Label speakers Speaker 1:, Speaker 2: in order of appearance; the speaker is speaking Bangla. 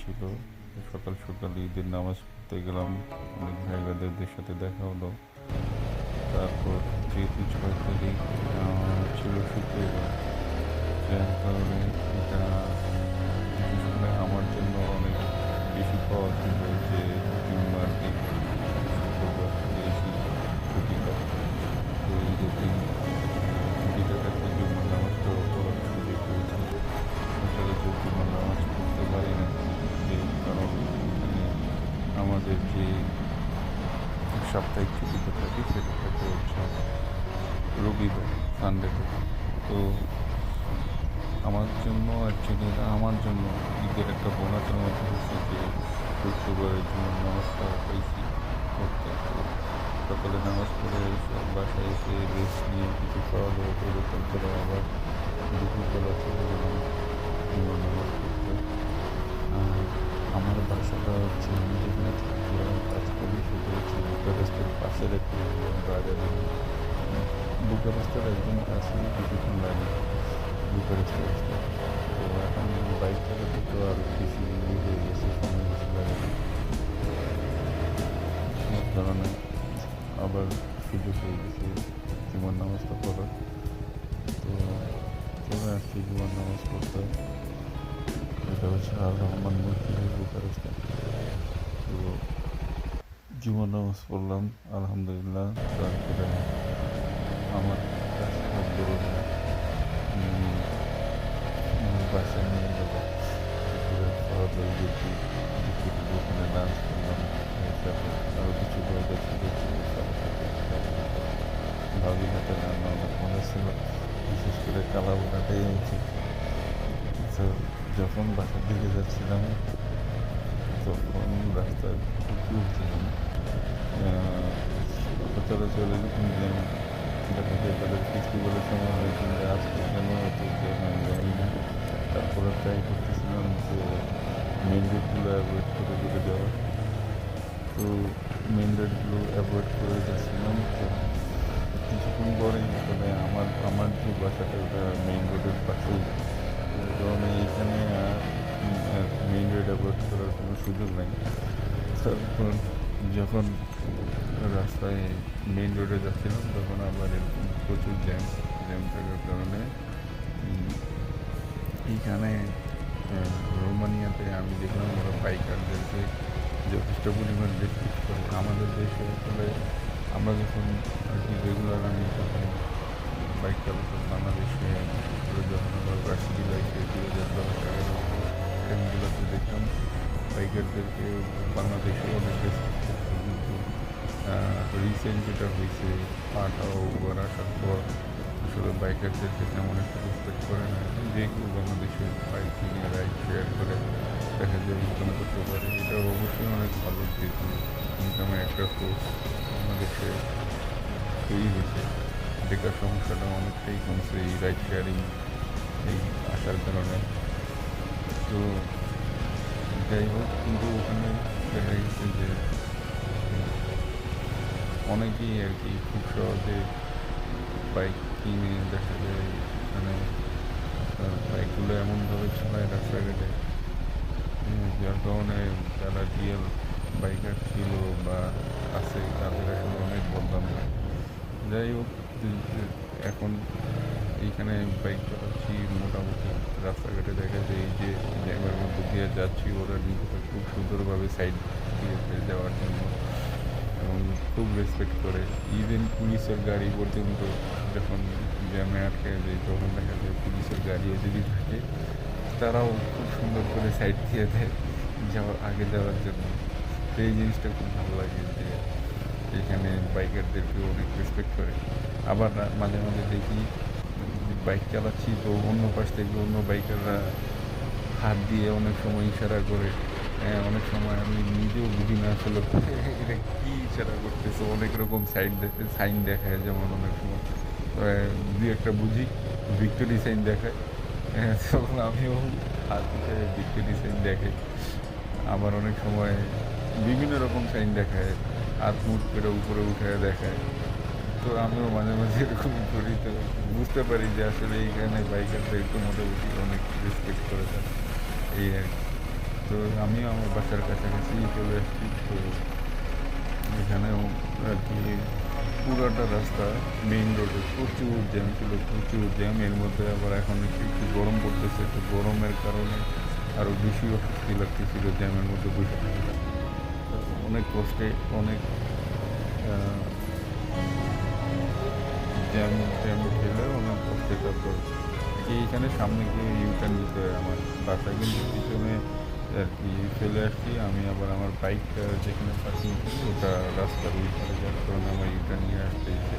Speaker 1: ছিল। সকাল সকাল ঈদের নামাজ পড়তে গেলাম, অনেক ভাই ব্রাদারদের সাথে দেখা হলো। তারপর যেহেতু 6 তারিখ ছিল শুক্রবার, যার কারণে এটা বিশেষ করে আমার জন্য অনেক বেশি পাওয়া ছিল যে জুম্মার দিন শুক্রবার বেশি ছুটিটা। তো ঈদের দিন ছুটিটা থাকলে জুম্মার নামাজটা পড়ার সুযোগ হয়েছে। সচরাচর জুম্মার নামাজ পড়তে পারি না, যে কারণ এখানে আমাদের যে সাপ্তাহিক ছুটিটা থাকে সেটা থাকে হচ্ছে রবিবার, সানডেতে। তো আমার জন্য অ্যাকচুয়ালি এটা আমার জন্য ঈদের একটা বোনাসের মতো হচ্ছে যে শুক্রবারের জন্য নামাজটা পাইছি পড়তে। তো সকালে নামাজ পড়ে বাসায় এসে রেস্ট নিয়ে কিছু খাওয়া দাওয়া করে তারপরে আবার দুপুরবেলা চলে গেলাম জুমার নামাজ পড়তে। আর আমার বাসাটা হচ্ছে আমি যেখানে থাকি আর কাজ করি সেটা হচ্ছে বুকারেস্টের পাশের একটি বাজারে। বুকারেস্টের একদম কাছে কিছুক্ষণ লাগে বুকারেস্ট আসতে। তো এখন বাইক চালাতে তো আরও বেশি হয়ে গেছে, সময় বেশি লাগে না। যার কারণে আবার সুযোগ হয়ে গেছে জুমার নামাজটা পড়ার। তো চলে আসছি জুমার নামাজ পড়তে। এটা হচ্ছে আর রহমান মসজিদের বুকারেস্টে। তো জুমার নামাজ পড়লাম আলহামদুলিল্লাহ। তারপরে আমার কাছে বড় বাসায় নিয়ে গেল, দুপুরে খাওয়া দাওয়া দেখি, দুপুরে ওখানে লাঞ্চ করলাম। এর সাথে আরও কিছু দরকার ছিল সবার সাথে ভাবি হাতে রান্না অনেক মনে ছিল, বিশেষ করে কালা বোনাটাই হচ্ছে। তো যখন বাসার দিকে যাচ্ছিলাম তখন রাস্তায় প্রচুর জ্যাম। সচরাচর এরকম জ্যাম দেখা যায় তাদের ফেস্টিভ্যালের সময় হয়, কিন্তু আজকে কেন এত জ্যাম আমি জানি না। তারপরে ট্রাই করতেছিলাম যে মেন রোডগুলো অ্যাভয়েড করে করে যাওয়া। তো মেন রোডগুলো অ্যাভয়েড করে যাচ্ছিলাম। তো কিছুক্ষণ পরেই আসলে আমার যে বাসাটা ওটা মেইন রোডের পাশেই, যার কারণে এখানে আর মেইন রোড অ্যাভয়েড করার কোনো সুযোগ নাই। তারপর যখন রাস্তায় মেইন রোডে যাচ্ছিলাম তখন আবার এরকম প্রচুর জ্যাম থাকার কারণে এইখানে রোমানিয়াতে আমি দেখলাম ওরা বাইকারদেরকে যথেষ্ট পরিমাণ রেসপেক্ট করে। আমাদের দেশে আসলে আমরা যখন আর কি রেগুলার আমি যখন বাইক চালাতাম বাংলাদেশে, বিশেষ করে যখন আমার ভার্সিটি লাইফে 2010-11 টাইমগুলোতে দেখতাম বাইকারদেরকে বাংলাদেশে অনেক রেসপেক্ট করতো। কিন্তু রিসেন্ট যেটা হয়েছে পাটাও ওভার আসার পর আসলে বাইকারদেরকে তেমন একটা রেসপেক্ট করে না। যে কেউ বাংলাদেশে বাইক নিয়ে রাইড শেয়ার করে দেখা যায় ইনকাম করতে পারে। এটা অবশ্যই অনেক ভালো, যেহেতু ইনকামের একটা সোর্স বাংলাদেশে তৈরি হয়েছে। বেকার সমস্যাটা অনেকটাই কমছে এই রাইড শেয়ারিং এই আসার কারণে। তো যাই হোক, কিন্তু ওখানে দেখা গেছে যে অনেকেই আর কি খুব সহজে বাইক কিনে দেখা যায় মানে বাইকগুলো এমনভাবে চালায় রাস্তাঘাটে, যার কারণে যারা রিয়েল বাইকার ছিল বা আছে তাদের আসলে অনেক বদনাম হয়। যাই হোক, এখন এইখানে বাইক চালাচ্ছি মোটামুটি রাস্তাঘাটে দেখা যায় এই যে জ্যামের মধ্যে দিয়ে যাচ্ছি, ওরা নিজেরা খুব সুন্দরভাবে সাইড দিয়ে দেওয়ার জন্য এবং খুব রেসপেক্ট করে। ইভেন পুলিশের গাড়ি পর্যন্ত যখন জ্যামে আটকে যায় তখন দেখা যায় পুলিশের গাড়িও যদি থাকে তারাও খুব সুন্দর করে সাইড দিয়ে দেয় আগে যাওয়ার জন্য। তো এই জিনিসটা খুব ভালো লাগে যে এখানে বাইকারদেরকে অনেক রেসপেক্ট করে। আবার মাঝে মাঝে দেখি বাইক চালাচ্ছি তো অন্য পাশ থেকে অন্য বাইকাররা হাত দিয়ে অনেক সময় ইশারা করে। অনেক সময় আমি নিজেও বুঝি না আসলে এটা কী ইশারা করতেছে, অনেক রকম সাইন দেখায়। যেমন অনেক সময় দুই একটা বুঝি ভিক্টোরি সাইন দেখায়, তখন আমিও হাত উঠে ভিক্টোরি সাইন দেখাই। আবার অনেক সময় বিভিন্ন রকম সাইন দেখায়, হাত মুট করে উপরে উঠে দেখায়। তো আমিও মাঝে মাঝে এরকমই করি। তো বুঝতে পারি যে আসলে এইখানে বাইকারদের একটু মোটামুটি অনেক রেসপেক্ট করে থাকে এই আর কি। তো তো আমিও আমার বাসার কাছাকাছি চলে আসছি। তো এখানেও আর কি পুরাটা রাস্তা মেইন রোডে প্রচুর জ্যাম ছিল, প্রচুর জ্যাম। এর মধ্যে আবার এখন একটু একটু গরম পড়তেছে, তো গরমের কারণে আরও বেশি অস্বস্তি লাগতেছিল জ্যামের মধ্যে বসে থাকতে। তো অনেক কষ্টে, অনেক জ্যাম ট্যাম ঠেলে অনেক কষ্টে তারপর এইখানে সামনে গিয়ে ইউটার্ন দিতে হয়। আমার বাসায় কিন্তু পিছনে আর কি ফেলে আসছি। আমি আবার আমার বাইকটা যেখানে পার্কিং করি ওটা রাস্তার ওই ধারে, যার কারণে আমার ইউটার্ন নিয়ে আসতে হয়েছে।